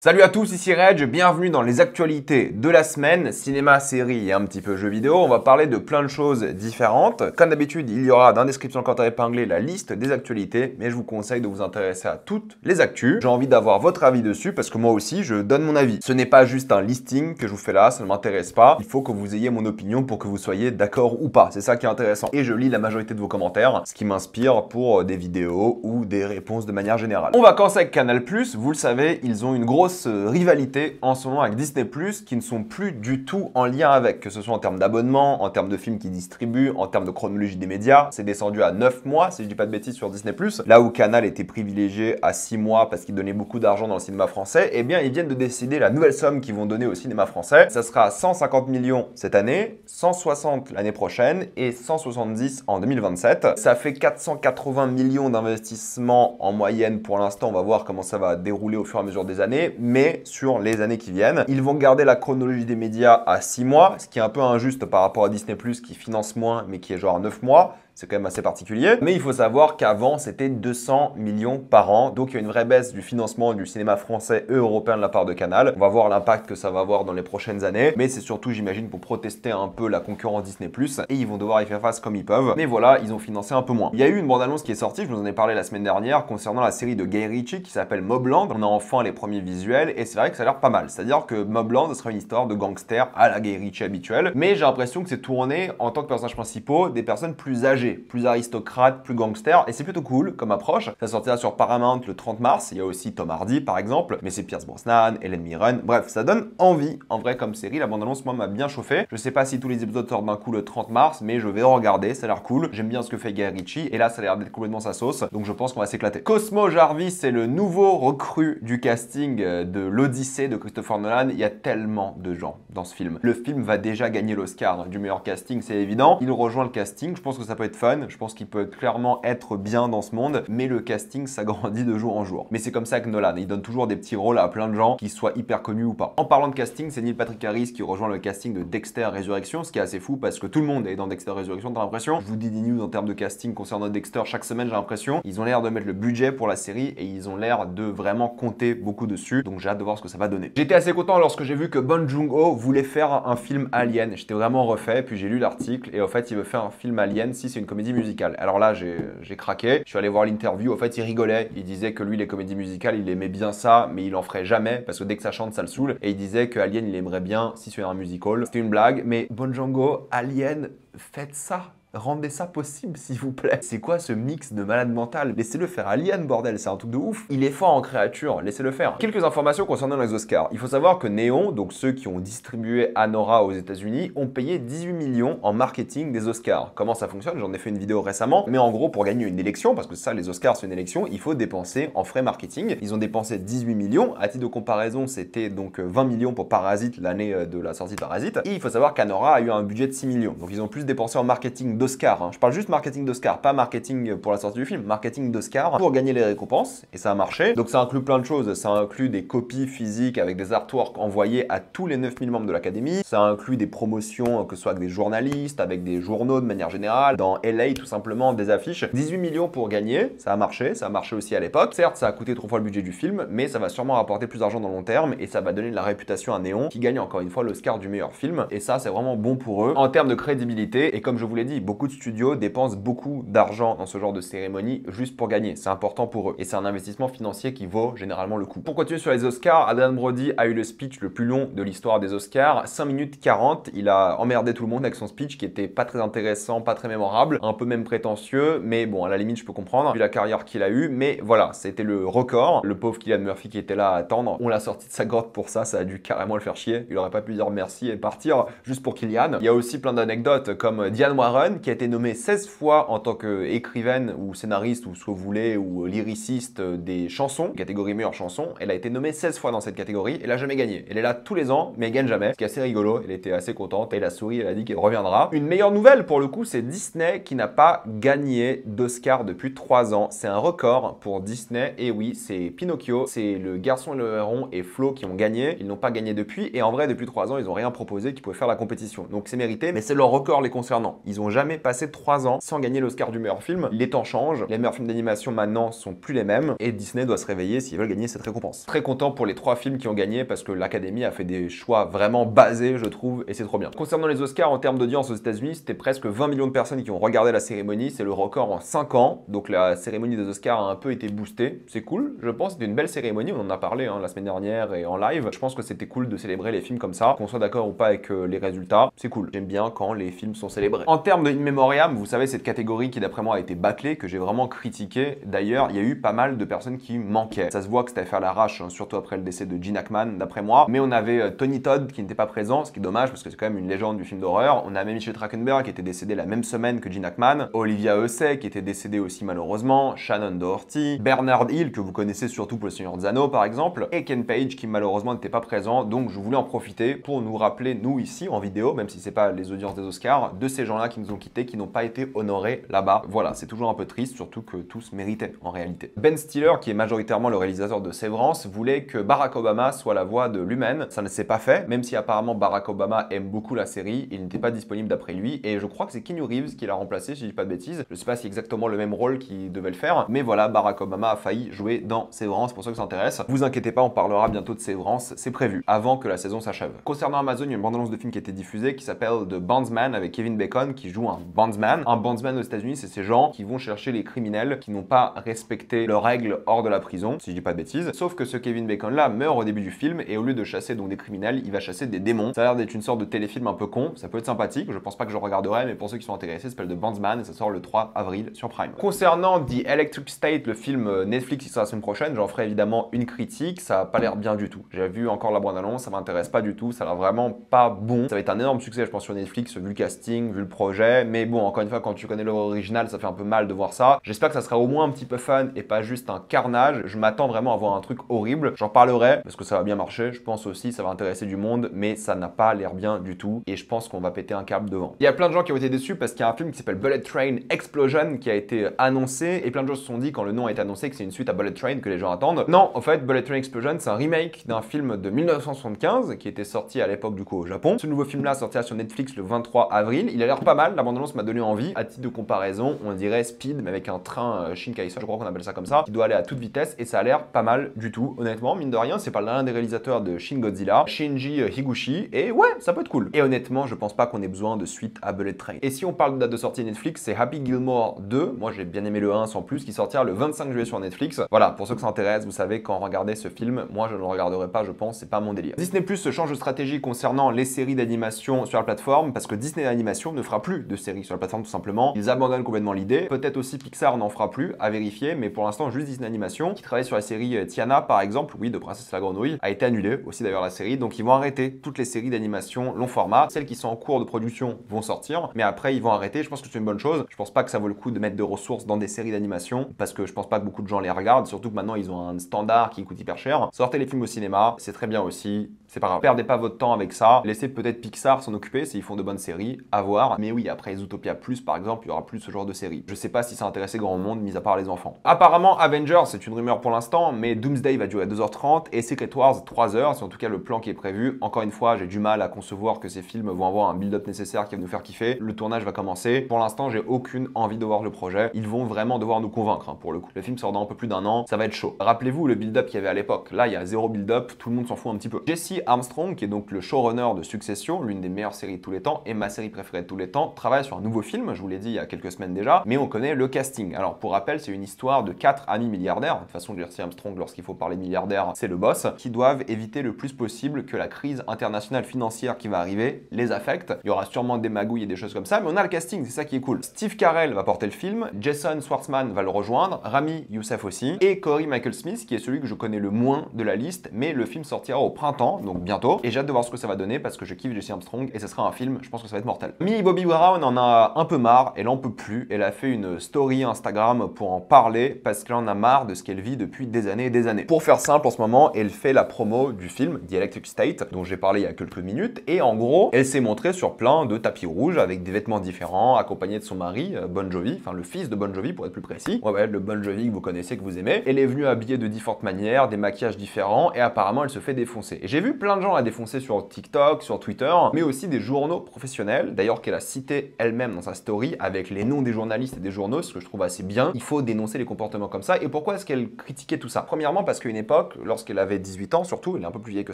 Salut à tous, ici Reg, bienvenue dans les actualités de la semaine, cinéma, série et un petit peu jeux vidéo. On va parler de plein de choses différentes. Comme d'habitude, il y aura dans la description quand épinglé la liste des actualités, mais je vous conseille de vous intéresser à toutes les actus. J'ai envie d'avoir votre avis dessus parce que moi aussi, je donne mon avis. Ce n'est pas juste un listing que je vous fais là, ça ne m'intéresse pas. Il faut que vous ayez mon opinion pour que vous soyez d'accord ou pas. C'est ça qui est intéressant. Et je lis la majorité de vos commentaires, ce qui m'inspire pour des vidéos ou des réponses de manière générale. On va commencer avec Canal+. Vous le savez, ils ont une grosse rivalité en ce moment avec Disney+, qui ne sont plus du tout en lien avec, que ce soit en termes d'abonnement, en termes de films qu'ils distribuent, en termes de chronologie des médias. C'est descendu à 9 mois, si je dis pas de bêtises, sur Disney+. Là où Canal était privilégié à 6 mois parce qu'il donnait beaucoup d'argent dans le cinéma français, eh bien ils viennent de décider la nouvelle somme qu'ils vont donner au cinéma français. Ça sera 150 millions cette année, 160 l'année prochaine et 170 en 2027. Ça fait 480 millions d'investissements en moyenne pour l'instant. On va voir comment ça va dérouler au fur et à mesure des années, mais sur les années qui viennent. Ils vont garder la chronologie des médias à 6 mois, ce qui est un peu injuste par rapport à Disney+, qui finance moins, mais qui est genre à 9 mois. C'est quand même assez particulier. Mais il faut savoir qu'avant, c'était 200 millions par an. Donc, il y a une vraie baisse du financement du cinéma français et européen de la part de Canal. On va voir l'impact que ça va avoir dans les prochaines années. Mais c'est surtout, j'imagine, pour protester un peu la concurrence Disney+. Et ils vont devoir y faire face comme ils peuvent. Mais voilà, ils ont financé un peu moins. Il y a eu une bande-annonce qui est sortie, je vous en ai parlé la semaine dernière, concernant la série de Guy Ritchie qui s'appelle Mobland. On a enfin les premiers visuels et c'est vrai que ça a l'air pas mal. C'est-à-dire que Mobland, ce sera une histoire de gangsters à la Guy Ritchie habituelle. Mais j'ai l'impression que c'est tourné en tant que personnages principaux des personnes plus âgées, plus aristocrates, plus gangster, et c'est plutôt cool comme approche. Ça sortira sur Paramount le 30 mars, il y a aussi Tom Hardy par exemple, mais c'est Pierce Brosnan, Helen Mirren, bref, ça donne envie en vrai comme série. La bande-annonce moi m'a bien chauffé. Je sais pas si tous les épisodes sortent d'un coup le 30 mars, mais je vais regarder, ça a l'air cool. J'aime bien ce que fait Guy Ritchie, et là ça a l'air d'être complètement sa sauce, donc je pense qu'on va s'éclater. Cosmo Jarvis, c'est le nouveau recrue du casting de l'Odyssée de Christopher Nolan. Il y a tellement de gens dans ce film. Le film va déjà gagner l'Oscar du meilleur casting, c'est évident. Il rejoint le casting, je pense que ça peut être fun, je pense qu'il peut clairement être bien dans ce monde, mais le casting s'agrandit de jour en jour. Mais c'est comme ça que Nolan, il donne toujours des petits rôles à plein de gens, qu'ils soient hyper connus ou pas. En parlant de casting, c'est Neil Patrick Harris qui rejoint le casting de Dexter Résurrection, ce qui est assez fou parce que tout le monde est dans Dexter Résurrection, t'as l'impression. Je vous dis des news en termes de casting concernant Dexter chaque semaine, j'ai l'impression. Ils ont l'air de mettre le budget pour la série et ils ont l'air de vraiment compter beaucoup dessus, donc j'ai hâte de voir ce que ça va donner. J'étais assez content lorsque j'ai vu que Bong Joon-ho voulait faire un film Alien. J'étais vraiment refait, puis j'ai lu l'article et en fait il veut faire un film Alien si c'est une comédie musicale. Alors là j'ai craqué, je suis allé voir l'interview, en fait il rigolait, il disait que lui les comédies musicales il aimait bien ça, mais il en ferait jamais parce que dès que ça chante ça le saoule, et il disait que Alien il aimerait bien si c'est un musical. C'était une blague, mais Bong Joon-ho, Alien, faites ça! Rendez ça possible, s'il vous plaît. C'est quoi ce mix de malade mental? Laissez-le faire Alien, bordel, c'est un truc de ouf. Il est fort en créature, laissez-le faire. Quelques informations concernant les Oscars. Il faut savoir que Neon, donc ceux qui ont distribué Anora aux États-Unis, ont payé 18 millions en marketing des Oscars. Comment ça fonctionne? J'en ai fait une vidéo récemment, mais en gros, pour gagner une élection, parce que ça, les Oscars, c'est une élection, il faut dépenser en frais marketing. Ils ont dépensé 18 millions. À titre de comparaison, c'était donc 20 millions pour Parasite l'année de la sortie de Parasite. Et il faut savoir qu'Anora a eu un budget de 6 millions. Donc ils ont plus dépensé en marketing d'Oscar, hein. Je parle juste marketing d'Oscar, pas marketing pour la sortie du film, marketing d'Oscar pour gagner les récompenses, et ça a marché. Donc ça inclut plein de choses, ça inclut des copies physiques avec des artworks envoyés à tous les 9000 membres de l'académie, ça inclut des promotions, que ce soit avec des journalistes, avec des journaux de manière générale, dans LA tout simplement, des affiches. 18 millions pour gagner, ça a marché aussi à l'époque. Certes, ça a coûté 3 fois le budget du film, mais ça va sûrement rapporter plus d'argent dans le long terme, et ça va donner de la réputation à Néon, qui gagne encore une fois l'Oscar du meilleur film, et ça c'est vraiment bon pour eux en termes de crédibilité. Et comme je vous l'ai dit, beaucoup de studios dépensent beaucoup d'argent dans ce genre de cérémonie juste pour gagner. C'est important pour eux. Et c'est un investissement financier qui vaut généralement le coup. Pour continuer sur les Oscars, Adrien Brody a eu le speech le plus long de l'histoire des Oscars, 5 minutes 40. Il a emmerdé tout le monde avec son speech qui était pas très intéressant, pas très mémorable, un peu même prétentieux, mais bon, à la limite, je peux comprendre, vu la carrière qu'il a eue. Mais voilà, c'était le record. Le pauvre Cillian Murphy qui était là à attendre, on l'a sorti de sa grotte pour ça, ça a dû carrément le faire chier. Il aurait pas pu dire merci et partir juste pour Cillian. Il y a aussi plein d'anecdotes comme Diane Warren qui a été nommée 16 fois en tant qu'écrivaine ou scénariste ou ce que vous voulez, ou lyriciste des chansons, catégorie meilleure chanson. Elle a été nommée 16 fois dans cette catégorie, elle a jamais gagné. Elle est là tous les ans, mais elle gagne jamais, ce qui est assez rigolo. Elle était assez contente et la souris, elle a dit qu'elle reviendra. Une meilleure nouvelle pour le coup, c'est Disney qui n'a pas gagné d'Oscar depuis 3 ans. C'est un record pour Disney, et oui, c'est Pinocchio, c'est Le Garçon et le Héron et Flo qui ont gagné. Ils n'ont pas gagné depuis, et en vrai, depuis 3 ans, ils n'ont rien proposé qui pouvait faire la compétition. Donc c'est mérité, mais c'est leur record les concernant. Ils n'ont jamais jamais passé 3 ans sans gagner l'Oscar du meilleur film. Les temps changent, les meilleurs films d'animation maintenant sont plus les mêmes et Disney doit se réveiller s'ils veulent gagner cette récompense. Très content pour les 3 films qui ont gagné parce que l'Académie a fait des choix vraiment basés, je trouve, et c'est trop bien. Concernant les Oscars, en termes d'audience aux États-Unis, c'était presque 20 millions de personnes qui ont regardé la cérémonie, c'est le record en 5 ans, donc la cérémonie des Oscars a un peu été boostée, c'est cool, je pense, c'était une belle cérémonie, on en a parlé la semaine dernière et en live, je pense que c'était cool de célébrer les films comme ça, qu'on soit d'accord ou pas avec les résultats, c'est cool, j'aime bien quand les films sont célébrés. En termes de In Memoriam, vous savez, cette catégorie qui d'après moi a été bâclée, que j'ai vraiment critiqué, d'ailleurs, il y a eu pas mal de personnes qui manquaient, ça se voit que c'était à faire l'arrache, surtout après le décès de Gene Hackman, d'après moi, mais on avait Tony Todd qui n'était pas présent, ce qui est dommage parce que c'est quand même une légende du film d'horreur, on avait Michel Trachtenberg qui était décédé la même semaine que Gene Hackman, Olivia Hussey qui était décédée aussi malheureusement, Shannon Doherty, Bernard Hill que vous connaissez surtout pour Le Seigneur des Anneaux par exemple, et Ken Page qui malheureusement n'était pas présent, donc je voulais en profiter pour nous rappeler, nous ici en vidéo, même si c'est pas les audiences des Oscars, de ces gens-là qui nous ont quittés, qui n'ont pas été honorés là-bas. Voilà, c'est toujours un peu triste, surtout que tous méritaient en réalité. Ben Stiller, qui est majoritairement le réalisateur de Sévrance, voulait que Barack Obama soit la voix de l'humaine. Ça ne s'est pas fait, même si apparemment Barack Obama aime beaucoup la série, il n'était pas disponible d'après lui, et je crois que c'est Keanu Reeves qui l'a remplacé, si je dis pas de bêtises. Je sais pas si c'est exactement le même rôle qu'il devait le faire, mais voilà, Barack Obama a failli jouer dans Sévrance, pour ceux que ça intéresse. Vous inquiétez pas, on parlera bientôt de Sévrance, c'est prévu, avant que la saison s'achève. Concernant Amazon, il y a une bande-annonce de film qui a été diffusée qui s'appelle The Bondsman avec Kevin Bacon qui joue un bondsman. Un bondsman aux États-Unis, c'est ces gens qui vont chercher les criminels qui n'ont pas respecté leurs règles hors de la prison, si je dis pas de bêtises. Sauf que ce Kevin Bacon là meurt au début du film et au lieu de chasser donc des criminels, il va chasser des démons. Ça a l'air d'être une sorte de téléfilm un peu con, ça peut être sympathique, je pense pas que je regarderai, mais pour ceux qui sont intéressés, ça s'appelle The Bondsman et ça sort le 3 avril sur Prime. Concernant The Electric State, le film Netflix qui sera la semaine prochaine, j'en ferai évidemment une critique, ça a pas l'air bien du tout. J'ai vu encore la bande-annonce, ça m'intéresse pas du tout, ça a l'air vraiment pas bon. Ça va être un énorme succès, je pense, sur Netflix, vu le casting, vu le projet, mais bon, encore une fois, quand tu connais l'œuvre originale, ça fait un peu mal de voir ça. J'espère que ça sera au moins un petit peu fun et pas juste un carnage. Je m'attends vraiment à voir un truc horrible. J'en parlerai parce que ça va bien marcher. Je pense aussi ça va intéresser du monde, mais ça n'a pas l'air bien du tout et je pense qu'on va péter un câble devant. Il y a plein de gens qui ont été déçus parce qu'il y a un film qui s'appelle Bullet Train Explosion qui a été annoncé et plein de gens se sont dit quand le nom a été annoncé que c'est une suite à Bullet Train que les gens attendent. Non, en fait, Bullet Train Explosion, c'est un remake d'un film de 1975 qui était sorti à l'époque du coup au Japon. Ce nouveau film-là sortira sur Netflix le 23 avril. Il a l'air pas mal, la bande-annonce m'a donné envie. À titre de comparaison, on dirait Speed, mais avec un train Shinkansen, je crois qu'on appelle ça comme ça, qui doit aller à toute vitesse et ça a l'air pas mal du tout. Honnêtement, mine de rien, c'est pas l'un des réalisateurs de Shin Godzilla, Shinji Higuchi, et ouais, ça peut être cool. Et honnêtement, je pense pas qu'on ait besoin de suite à Bullet Train. Et si on parle de date de sortie Netflix, c'est Happy Gilmore 2. Moi, j'ai bien aimé le 1 sans plus, qui sortira le 25 juillet sur Netflix. Voilà, pour ceux que ça intéresse, vous savez, quand regardez ce film, moi, je ne le regarderai pas, je pense, c'est pas mon délire. Disney Plus se change de stratégie concernant les séries d'animation sur la plateforme, parce que Disney Animation ne fera plus de séries sur la plateforme tout simplement. Ils abandonnent complètement l'idée. Peut-être aussi Pixar n'en fera plus, à vérifier, mais pour l'instant, juste Disney Animation, qui travaille sur la série Tiana, par exemple, oui, de Princesse la Grenouille, a été annulée aussi d'ailleurs la série, donc ils vont arrêter toutes les séries d'animation long format. Celles qui sont en cours de production vont sortir, mais après ils vont arrêter. Je pense que c'est une bonne chose. Je pense pas que ça vaut le coup de mettre de ressources dans des séries d'animation, parce que je pense pas que beaucoup de gens les regardent, surtout que maintenant ils ont un standard qui coûte hyper cher. Sortez les films au cinéma, c'est très bien aussi. C'est pas grave. Perdez pas votre temps avec ça. Laissez peut-être Pixar s'en occuper s'ils font de bonnes séries. À voir. Mais oui, après Zootopia Plus, par exemple, il y aura plus ce genre de série. Je sais pas si ça intéressait grand monde, mis à part les enfants. Apparemment, Avengers, c'est une rumeur pour l'instant, mais Doomsday va durer 2h30 et Secret Wars 3h. C'est en tout cas le plan qui est prévu. Encore une fois, j'ai du mal à concevoir que ces films vont avoir un build-up nécessaire qui va nous faire kiffer. Le tournage va commencer. Pour l'instant, j'ai aucune envie de voir le projet. Ils vont vraiment devoir nous convaincre, pour le coup. Le film sort dans un peu plus d'un an. Ça va être chaud. Rappelez-vous le build-up qu'il y avait à l'époque. Là, il y a zéro build-up. Tout le monde s'en fout un petit peu. Jesse Armstrong, qui est donc le showrunner de Succession, l'une des meilleures séries de tous les temps et ma série préférée de tous les temps, travaille sur un nouveau film, je vous l'ai dit il y a quelques semaines déjà, mais on connaît le casting. Alors pour rappel, c'est une histoire de 4 amis milliardaires, de toute façon Jesse Armstrong, lorsqu'il faut parler milliardaire, c'est le boss, qui doivent éviter le plus possible que la crise internationale financière qui va arriver les affecte. Il y aura sûrement des magouilles et des choses comme ça, mais on a le casting, c'est ça qui est cool. Steve Carell va porter le film, Jason Schwartzman va le rejoindre, Rami Youssef aussi, et Corey Michael Smith, qui est celui que je connais le moins de la liste, mais le film sortira au printemps, donc bientôt, et j'ai hâte de voir ce que ça va donner parce que je kiffe Jesse Armstrong et ce sera un film, je pense que ça va être mortel. Millie Bobby Brown en a un peu marre, elle en peut plus, elle a fait une story Instagram pour en parler parce qu'elle en a marre de ce qu'elle vit depuis des années et des années. Pour faire simple, en ce moment, elle fait la promo du film The Electric State, dont j'ai parlé il y a quelques minutes, et en gros, elle s'est montrée sur plein de tapis rouges avec des vêtements différents, accompagnée de son mari, Bon Jovi, enfin le fils de Bon Jovi pour être plus précis. Ouais, le Bon Jovi que vous connaissez, que vous aimez. Elle est venue habillée de différentes manières, des maquillages différents, et apparemment elle se fait défoncer. Et j'ai vu plein de gens la défoncer sur TikTok, sur Twitter, mais aussi des journaux professionnels, d'ailleurs qu'elle a cité elle-même dans sa story avec les noms des journalistes et des journaux, ce que je trouve assez bien. Il faut dénoncer les comportements comme ça. Et pourquoi est-ce qu'elle critiquait tout ça? Premièrement, parce qu'à une époque, lorsqu'elle avait 18 ans surtout, elle est un peu plus vieille que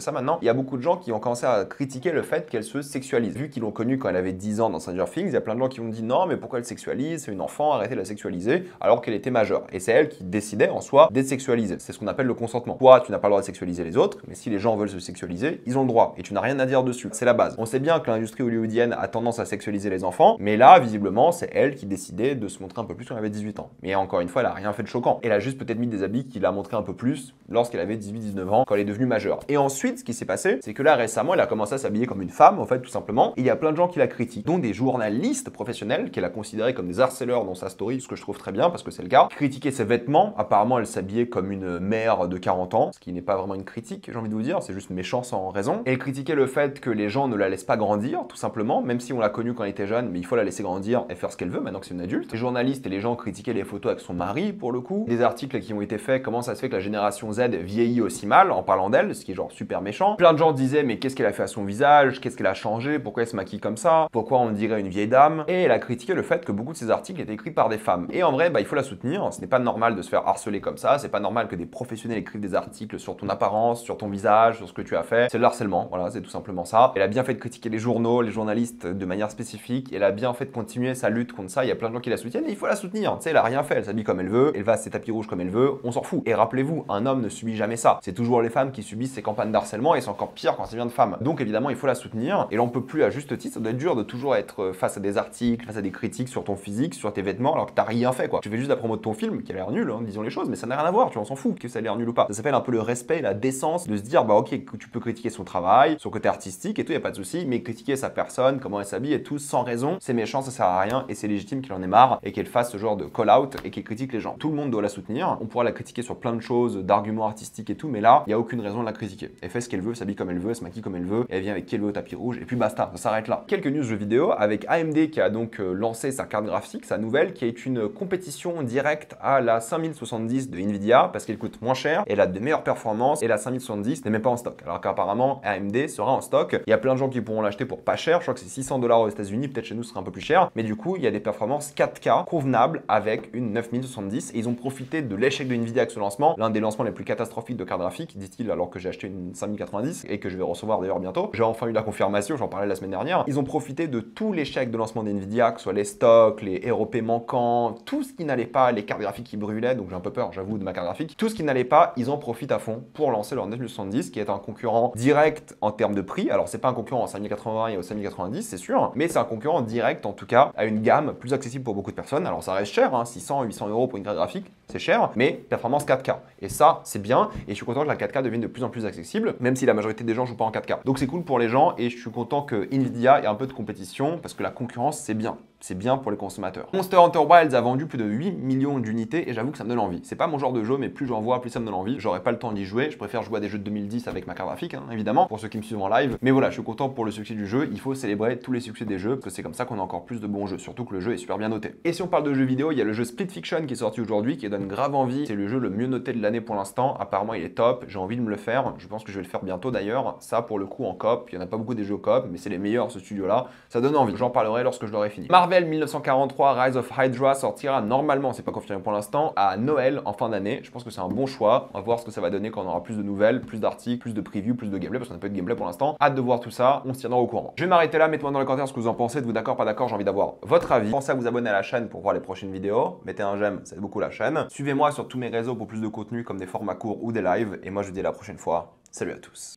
ça maintenant, il y a beaucoup de gens qui ont commencé à critiquer le fait qu'elle se sexualise. Vu qu'ils l'ont connue quand elle avait 10 ans dans Stranger Things, il y a plein de gens qui ont dit non, mais pourquoi elle sexualise? C'est une enfant, arrêtez de la sexualiser, alors qu'elle était majeure. Et c'est elle qui décidait en soi d'être sexualisée. C'est ce qu'on appelle le consentement. Toi, tu n'as pas le droit de sexualiser les autres, mais si les gens veulent se sexualiser, ils ont le droit. Et tu n'as rien à dire dessus. C'est la base. On sait bien que l'industrie hollywoodienne a tendance à sexualiser les enfants, mais là, visiblement, c'est elle qui décidait de se montrer un peu plus quand elle avait 18 ans. Mais encore une fois, elle a rien fait de choquant. Elle a juste peut-être mis des habits qui l'a montré un peu plus lorsqu'elle avait 18-19 ans, quand elle est devenue majeure. Et ensuite, ce qui s'est passé, c'est que là, récemment, elle a commencé à s'habiller comme une femme, en fait, tout simplement. Et il y a plein de gens qui la critiquent, dont des journalistes professionnels qu'elle a considérés comme des harceleurs dans sa story, ce que je trouve très bien, parce que c'est le cas. Critiquer ses vêtements. Apparemment, elle s'habillait comme une mère de 40 ans, ce qui n'est pas vraiment une critique, j'ai envie de vous dire, c'est juste méchant sans raison. Et elle critiquait le fait que les gens ne la laissent pas grandir, tout simplement, même si on l'a connue quand elle était jeune, mais il faut la laisser grandir et faire ce qu'elle veut maintenant que c'est une adulte. Les journalistes et les gens critiquaient les photos avec son mari, pour le coup. Des articles qui ont été faits, comment ça se fait que la génération Z vieillit aussi mal, en parlant d'elle, ce qui est genre super méchant. Plein de gens disaient, mais qu'est-ce qu'elle a fait à son visage? Qu'est-ce qu'elle a changé? Pourquoi elle se maquille comme ça? Pourquoi on dirait une vieille dame? Et elle a critiqué le fait que beaucoup de ces articles étaient écrits par des femmes. Et en vrai, il faut la soutenir. Ce n'est pas normal de se faire harceler comme ça. C'est pas normal que des professionnels écrivent des articles sur ton apparence, sur ton visage, sur ce que tu as fait. C'est le harcèlement. Voilà, c'est tout simplement ça. Elle a bien fait de critiquer les journaux, les journalistes de manière spécifique. Elle a bien fait de continuer sa lutte contre ça. Il y a plein de gens qui la soutiennent et il faut la soutenir. Tu sais, elle a rien fait. Elle s'habille comme elle veut. Elle va à ses tapis rouges comme elle veut. On s'en fout. Et rappelez-vous, un homme ne subit jamais ça. C'est toujours les femmes qui subissent ces campagnes d'harcèlement et c'est encore pire quand ça vient de femmes. Donc évidemment, il faut la soutenir. Et là, on peut plus à juste titre. Ça doit être dur de toujours être face à des articles, face à des critiques sur ton physique, sur tes vêtements, alors que t'as rien fait quoi. Tu fais juste la promo de ton film qui a l'air nul, hein, disons les choses, mais ça n'a rien à voir. Tu vois, on s'en fout que ça a l'air nul ou pas. Ça s'appelle un peu le respect, la décence de se dire ok, que tu peux critiquer son travail, son côté artistique et tout, y a pas de souci, mais critiquer sa personne, comment elle s'habille et tout sans raison, c'est méchant, ça sert à rien et c'est légitime qu'il en ait marre et qu'elle fasse ce genre de call-out et qu'elle critique les gens. Tout le monde doit la soutenir. On pourra la critiquer sur plein de choses, d'arguments artistiques et tout, mais là, il y a aucune raison de la critiquer. Elle fait ce qu'elle veut, s'habille comme elle veut, se maquille comme elle veut, et elle vient avec qui elle veut au tapis rouge et puis basta, ça s'arrête là. Quelques news jeux vidéo avec AMD qui a donc lancé sa carte graphique, sa nouvelle, qui est une compétition directe à la 5070 de Nvidia parce qu'elle coûte moins cher, elle a de meilleures performances et la 5070 n'est même pas en stock. Alors qu'apparemment AMD sera en stock. Il y a plein de gens qui pourront l'acheter pour pas cher, je crois que c'est 600 $ aux États-Unis, peut-être chez nous ce sera un peu plus cher, mais du coup il y a des performances 4K convenables avec une 9070 et ils ont profité de l'échec de Nvidia avec ce lancement, l'un des lancements les plus catastrophiques de carte graphique, dit-il, alors que j'ai acheté une 5090 et que je vais recevoir d'ailleurs bientôt. J'ai enfin eu la confirmation, j'en parlais la semaine dernière. Ils ont profité de tout l'échec de lancement d'Nvidia, que ce soit les stocks, les ROP manquants, tout ce qui n'allait pas, les cartes graphiques qui brûlaient, donc j'ai un peu peur, j'avoue, de ma carte graphique. Tout ce qui n'allait pas, ils en profitent à fond pour lancer leur 9070, qui est un concurrent direct en termes de prix. Alors c'est pas un concurrent en 5080 et au 5090, c'est sûr, mais c'est un concurrent direct en tout cas à une gamme plus accessible pour beaucoup de personnes. Alors ça reste cher, hein, 600, 800 € pour une carte graphique, c'est cher, mais performance 4K. Et ça, c'est bien, et je suis content que la 4K devienne de plus en plus accessible, même si la majorité des gens jouent pas en 4K. Donc c'est cool pour les gens, et je suis content que Nvidia ait un peu de compétition, parce que la concurrence, c'est bien. C'est bien pour les consommateurs. Monster Hunter Wilds a vendu plus de 8 millions d'unités et j'avoue que ça me donne envie. C'est pas mon genre de jeu, mais plus j'en vois, plus ça me donne envie. J'aurais pas le temps d'y jouer. Je préfère jouer à des jeux de 2010 avec ma carte graphique, hein, évidemment, pour ceux qui me suivent en live. Mais voilà, je suis content pour le succès du jeu. Il faut célébrer tous les succès des jeux, parce que c'est comme ça qu'on a encore plus de bons jeux. Surtout que le jeu est super bien noté. Et si on parle de jeux vidéo, il y a le jeu Split Fiction qui est sorti aujourd'hui, qui donne grave envie. C'est le jeu le mieux noté de l'année pour l'instant. Apparemment, il est top. J'ai envie de me le faire. Je pense que je vais le faire bientôt d'ailleurs. Ça, pour le coup, en coop. Il y en a pas beaucoup des jeux coop, mais c'est les meilleurs ce studio-là. Ça donne envie. J'en parlerai lorsque je l'aurai fini. Marvel 1943 Rise of Hydra sortira normalement, c'est pas confirmé pour l'instant, à Noël en fin d'année. Je pense que c'est un bon choix. On va voir ce que ça va donner quand on aura plus de nouvelles, plus d'articles, plus de previews, plus de gameplay, parce qu'on a pas de gameplay pour l'instant. Hâte de voir tout ça, on se tiendra au courant. Je vais m'arrêter là, mettez-moi dans les commentaires ce que vous en pensez, êtes-vous d'accord, pas d'accord, j'ai envie d'avoir votre avis. Pensez à vous abonner à la chaîne pour voir les prochaines vidéos. Mettez un j'aime, ça aide beaucoup la chaîne. Suivez-moi sur tous mes réseaux pour plus de contenu comme des formats courts ou des lives. Et moi je vous dis à la prochaine fois. Salut à tous.